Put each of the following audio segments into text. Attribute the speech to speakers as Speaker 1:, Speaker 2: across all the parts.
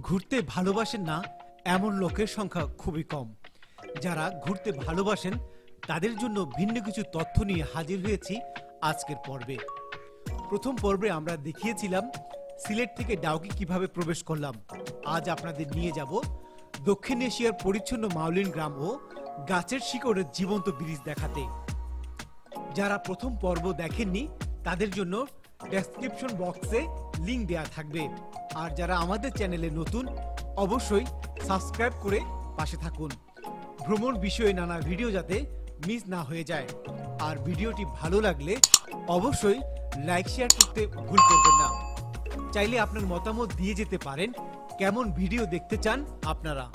Speaker 1: ঘুরতে ভালোবাসেন না এমন লোকের সংখ্যা খুবই কম। যারা ঘুরতে ভালোবাসেন তাদের জন্য ভিন্ন কিছু তথ্য নিয়ে হাজির হয়েছি আজকের পর্বে। প্রথম পর্বে আমরা দেখিয়েছিলাম সিলেট থেকে ডাউকি কিভাবে প্রবেশ করলাম। আজ আপনাদের নিয়ে যাব দক্ষিণ এশিয়ার পরিচ্ছন্ন মাউলিন গ্রাম ও গাছের শিকড়ের জীবন্ত ব্রিজ দেখাতে। যারা প্রথম পর্ব দেখেননি তাদের জন্য ডেসক্রিপশন বক্সে লিংক দেওয়া থাকবে। আর যারা আমাদের চ্যানেলে নতুন অবশ্যই সাবস্ক্রাইব করে পাশে থাকুন, ভ্রমণ বিষয়ে নানা ভিডিও যাতে মিস না হয়ে যায়। আর ভিডিওটি ভালো লাগলে অবশ্যই লাইক শেয়ার করতে ভুল করবেন না। চাইলে আপনার মতামত দিয়ে যেতে পারেন কেমন ভিডিও দেখতে চান আপনারা।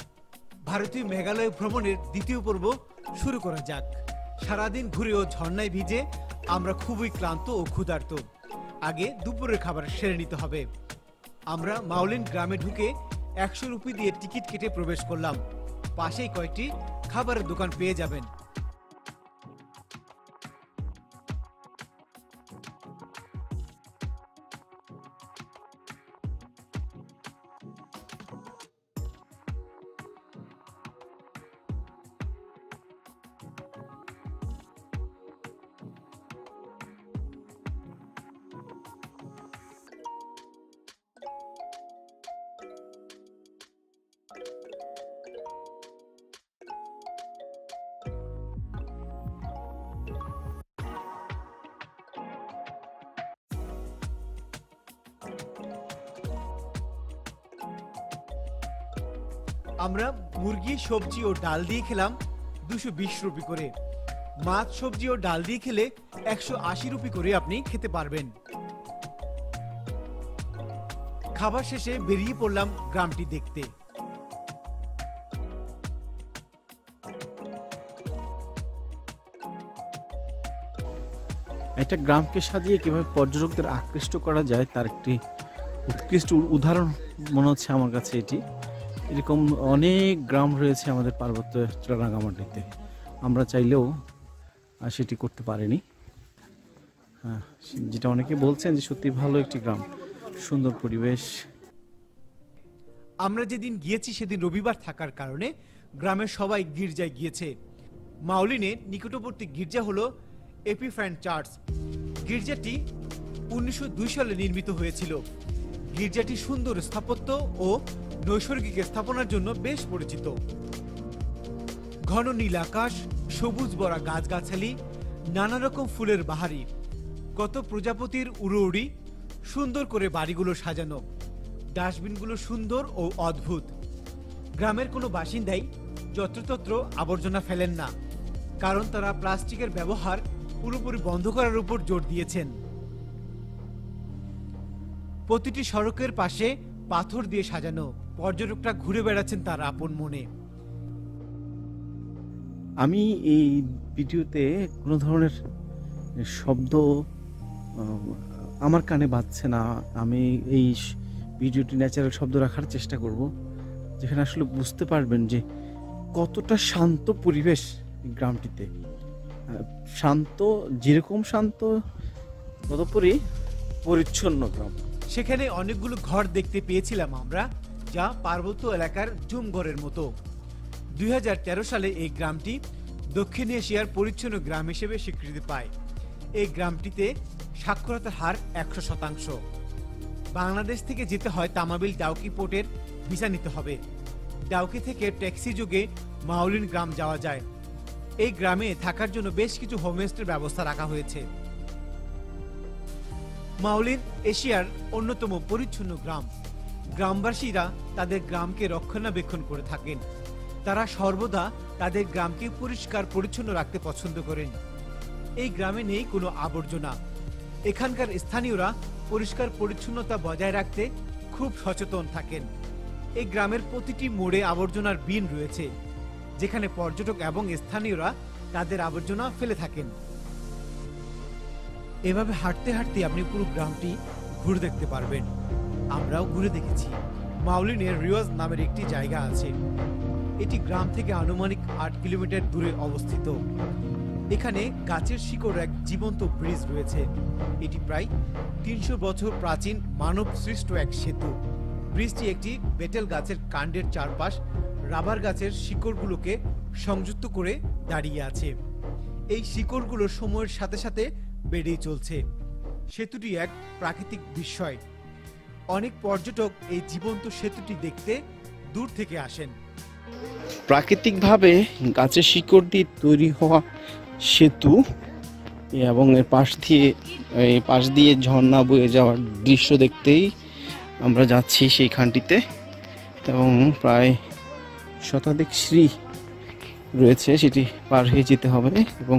Speaker 1: ভারতীয় মেঘালয় ভ্রমণের দ্বিতীয় পর্ব শুরু করা যাক। সারাদিন ঘুরে ও ঝর্ণায় ভিজে আমরা খুবই ক্লান্ত ও ক্ষুধার্ত। আগে দুপুরের খাবার সেরে নিতে হবে। আমরা মাউলিন গ্রামে ঢুকে 100 রুপি দিয়ে টিকিট কেটে প্রবেশ করলাম। পাশেই কয়েকটি খাবারের দোকান পেয়ে যাবেন। আমরা মুরগি, সবজি ও ডাল দিয়ে খেলাম 220 রুপি করে। মাছ, সবজি ও ডাল দিয়ে খেলে 180 রুপি করে আপনি খেতে পারবেন। খাবার শেষে বেরিয়ে পড়লাম গ্রামটি দেখতে।
Speaker 2: একটা গ্রামকে সাজিয়ে কিভাবে পর্যটকদের আকৃষ্ট করা যায় তার একটি উৎকৃষ্ট উদাহরণ মনে হচ্ছে আমার কাছে এটি। এরকম অনেক গ্রাম রয়েছে আমাদের পার্বত্য রাঙামাটিতে, আমরা চাইলেও সেটি করতে পারিনি। হ্যাঁ, যেটা অনেকে বলছেন যে সত্যি ভালো একটি গ্রাম, সুন্দর পরিবেশ।
Speaker 1: আমরা যেদিন গিয়েছি সেদিন রবিবার থাকার কারণে গ্রামের সবাই গির্জায় গিয়েছে। মাউলিনের নিকটবর্তী গির্জা হলো এপিফ্যান্ট চার্চ। গির্জাটি 1902 সালে নির্মিত হয়েছিল। গির্জাটি সুন্দর স্থাপত্য ও নৈসর্গিক স্থাপনার জন্য বেশ পরিচিত। ঘন নীল আকাশ, সবুজ ভরা গাছগাছালি, নানা রকম ফুলের বাহারি, কত প্রজাপতির উড়োউড়ি, সুন্দর করে বাড়িগুলো সাজানো, ডাস্টবিনগুলো সুন্দর ও অদ্ভুত। গ্রামের কোনো বাসিন্দাই যত্রতত্র আবর্জনা ফেলেন না, কারণ তারা প্লাস্টিকের ব্যবহার পুরোপুরি বন্ধ করার উপর জোর দিয়েছেন। প্রতিটি সড়কের পাশে পাথর দিয়ে সাজানো, পর্যটকরা ঘুরে বেড়াচ্ছেন তার আপন মনে।
Speaker 2: আমি এই ভিডিওতে কোনো ধরনের শব্দ আমার কানে বাজছে না। আমি এই ভিডিওটি ন্যাচারাল শব্দ রাখার চেষ্টা করব, যেখানে আসলে বুঝতে পারবেন যে কতটা শান্ত পরিবেশ গ্রামটিতে। শান্ত, যেরকম শান্ত ততপরি পরিচ্ছন্ন গ্রাম।
Speaker 1: সেখানে অনেকগুলো ঘর দেখতে পেয়েছিলাম আমরা, যা পার্বত্য এলাকার জুমঘরের মতো। 2013 সালে এই গ্রামটি দক্ষিণ এশিয়ার পরিচ্ছন্ন গ্রাম হিসেবে স্বীকৃতি পায়। এই গ্রামটিতে সাক্ষরতার হার 100%। বাংলাদেশ থেকে যেতে হয় তামাবিল ডাউকি পোর্টের ভিসা নিতে হবে। ডাউকি থেকে ট্যাক্সি যোগে মাউলিন গ্রাম যাওয়া যায়। এই গ্রামে থাকার জন্য বেশ কিছু হোমস্টের ব্যবস্থা রাখা হয়েছে। মাউলিন এশিয়ার অন্যতম পরিচ্ছন্ন গ্রাম। গ্রামবাসীরা তাদের গ্রামকে রক্ষণাবেক্ষণ করে থাকেন। তারা সর্বদা তাদের গ্রামকে পরিষ্কার পরিচ্ছন্ন রাখতে পছন্দ করেন। এই গ্রামে নেই কোনো আবর্জনা। এখানকার স্থানীয়রা পরিষ্কার পরিচ্ছন্নতা বজায় রাখতে খুব সচেতন থাকেন। এই গ্রামের প্রতিটি মোড়ে আবর্জনার বিন রয়েছে, যেখানে পর্যটক এবং স্থানীয়রা তাদের আবর্জনা ফেলে থাকেন। এভাবে হাঁটতে হাঁটতে আপনি পুরো গ্রামটি ঘুরে দেখতে পারবেন। আমরাও ঘুরে দেখেছি। মাউলিনের রিওয়াজ নামের একটি জায়গা আছে। এটি গ্রাম থেকে আনুমানিক 8 কিলোমিটার দূরে অবস্থিত। এখানে গাছের শিকড় এক জীবন্ত ব্রিজ রয়েছে। এটি প্রায় 300 বছর প্রাচীন মানব সৃষ্ট এক সেতু। ব্রিজটি একটি বেটেল গাছের কাণ্ডের চারপাশ রাবার গাছের শিকড়গুলোকে সংযুক্ত করে দাঁড়িয়ে আছে। এই শিকড়গুলো সময়ের সাথে সাথে বেড়েই চলছে। সেতুটি এক প্রাকৃতিক বিস্ময়। অনেক পর্যটক এই জীবন্ত সেতুটি দেখতে দূর থেকে আসেন।
Speaker 2: প্রাকৃতিকভাবে গাছের শিকড় দিয়ে তৈরি হওয়া সেতু এবং এর পাশ দিয়ে ঝর্ণা বয়ে যাওয়ার দৃশ্য দেখতেই আমরা যাচ্ছি সেইখানটিতে। এবং প্রায় শতাধিক সিঁড়ি রয়েছে, সেটি পার হয়ে যেতে হবে। এবং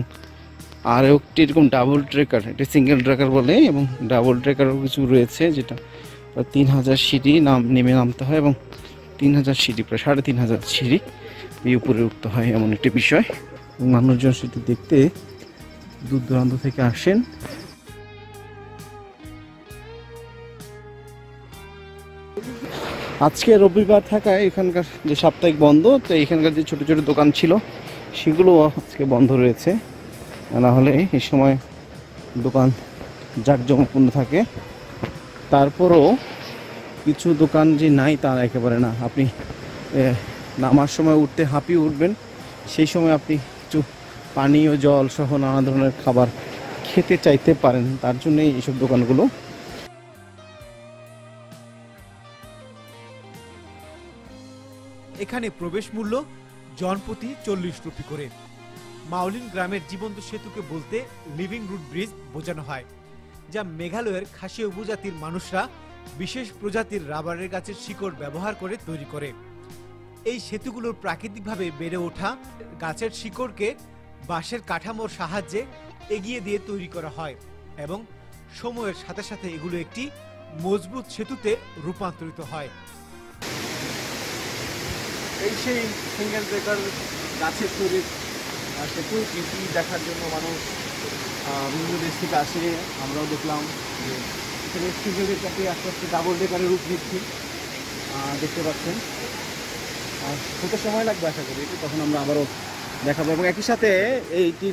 Speaker 2: আর একটি এরকম ডাবল ট্রেকার, এটা সিঙ্গেল ট্রেকার বলে, এবং ডাবল ট্রেকারও কিছু রয়েছে, যেটা প্রায় 3000 সিঁড়ি নেমে নামতে হয়, এবং 3000 সিঁড়ি, প্রায় 3500 সিঁড়ি এই উপরে উঠতে হয়, এমন একটি বিষয়। মানুষজন সেটি দেখতে দূর দূরান্ত থেকে আসেন। আজকে রবিবার থাকায় এখানকার যে সাপ্তাহিক বন্ধ, তো এখানকার যে ছোট ছোট দোকান ছিল সেগুলো আজকে বন্ধ রয়েছে। না হলে এই সময় দোকান জাঁকজমকপূর্ণ থাকে। তারপরও কিছু দোকান যে নাই তা একেবারে না। আপনি নামার সময় উঠতে হাঁপিয়ে উঠবেন, সেই সময় আপনি কিছু পানীয় জল সহ নানা ধরনের খাবার খেতে চাইতে পারেন। তার জন্যই এইসব দোকানগুলো।
Speaker 1: এখানে প্রবেশ মূল্য জনপ্রতি 40 রুপি করে। মাওলিন গ্রামের জীবন্ত সেতুকে বলতে লিভিং রুট ব্রিজ বোঝানো হয়, যা মেঘালয়ের খাসি উপজাতির মানুষরা বিশেষ প্রজাতির রাবারের গাছের শিকড় ব্যবহার করে তৈরি করে। এই সেতুগুলোর প্রাকৃতিকভাবে বেড়ে ওঠা গাছের শিকড়কে বাঁশের কাঠামোর সাহায্যে এগিয়ে দিয়ে তৈরি করা হয়, এবং সময়ের সাথে সাথে এগুলো একটি মজবুত সেতুতে রূপান্তরিত হয়।
Speaker 2: এই সেই সিঙ্গেল ব্রেকার গাছের তৈরি সেতু, যেটি দেখার জন্য মানুষ বিভিন্ন দেশ থেকে আসে। আমরাও দেখলাম যে এখানে সিঙ্গেল ব্রেকারটি আস্তে আস্তে ডাবল ব্রেকারের রূপ নিচ্ছি, দেখতে পাচ্ছেন। হতে সময় লাগবে আশা করি, তখন আমরা আবারও দেখাবো। এবং একই সাথে এইটি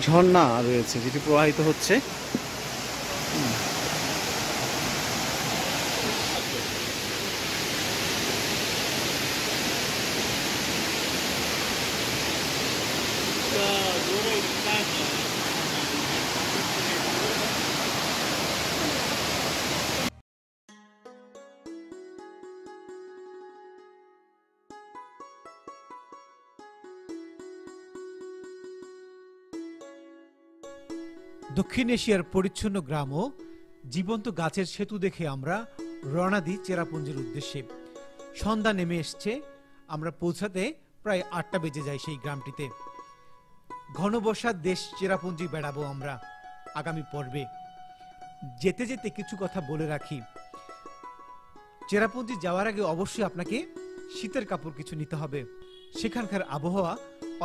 Speaker 2: ঝর্ণা রয়েছে যেটি প্রবাহিত হচ্ছে।
Speaker 1: দক্ষিণ এশিয়ার পরিচ্ছন্ন গ্রাম ও জীবন্ত গাছের সেতু দেখে আমরা রওনা দিই চেরাপুঞ্জির উদ্দেশ্যে। সন্ধ্যা নেমে এসছে, আমরা পৌঁছাতে প্রায় 8টা বেজে যায় সেই গ্রামটিতে। ঘনবর্ষার দেশ চেরাপুঞ্জি বেড়াবো আমরা আগামী পর্বে। যেতে যেতে কিছু কথা বলে রাখি, চেরাপুঞ্জি যাওয়ার আগে অবশ্যই আপনাকে শীতের কাপড় কিছু নিতে হবে। সেখানকার আবহাওয়া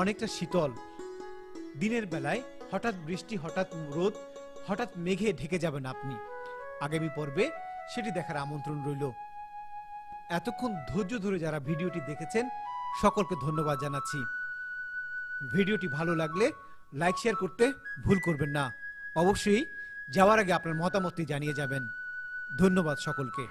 Speaker 1: অনেকটা শীতল। দিনের বেলায় হঠাৎ বৃষ্টি, হঠাৎ রোদ, হঠাৎ মেঘে ঢেকে যাবেন আপনি। আগামী পর্বে সেটি দেখার আমন্ত্রণ রইল। এতক্ষণ ধৈর্য ধরে যারা ভিডিওটি দেখেছেন সকলকে ধন্যবাদ জানাচ্ছি। ভিডিওটি ভালো লাগলে লাইক শেয়ার করতে ভুল করবেন না। অবশ্যই যাওয়ার আগে আপনার মতামতটি জানিয়ে যাবেন। ধন্যবাদ সকলকে।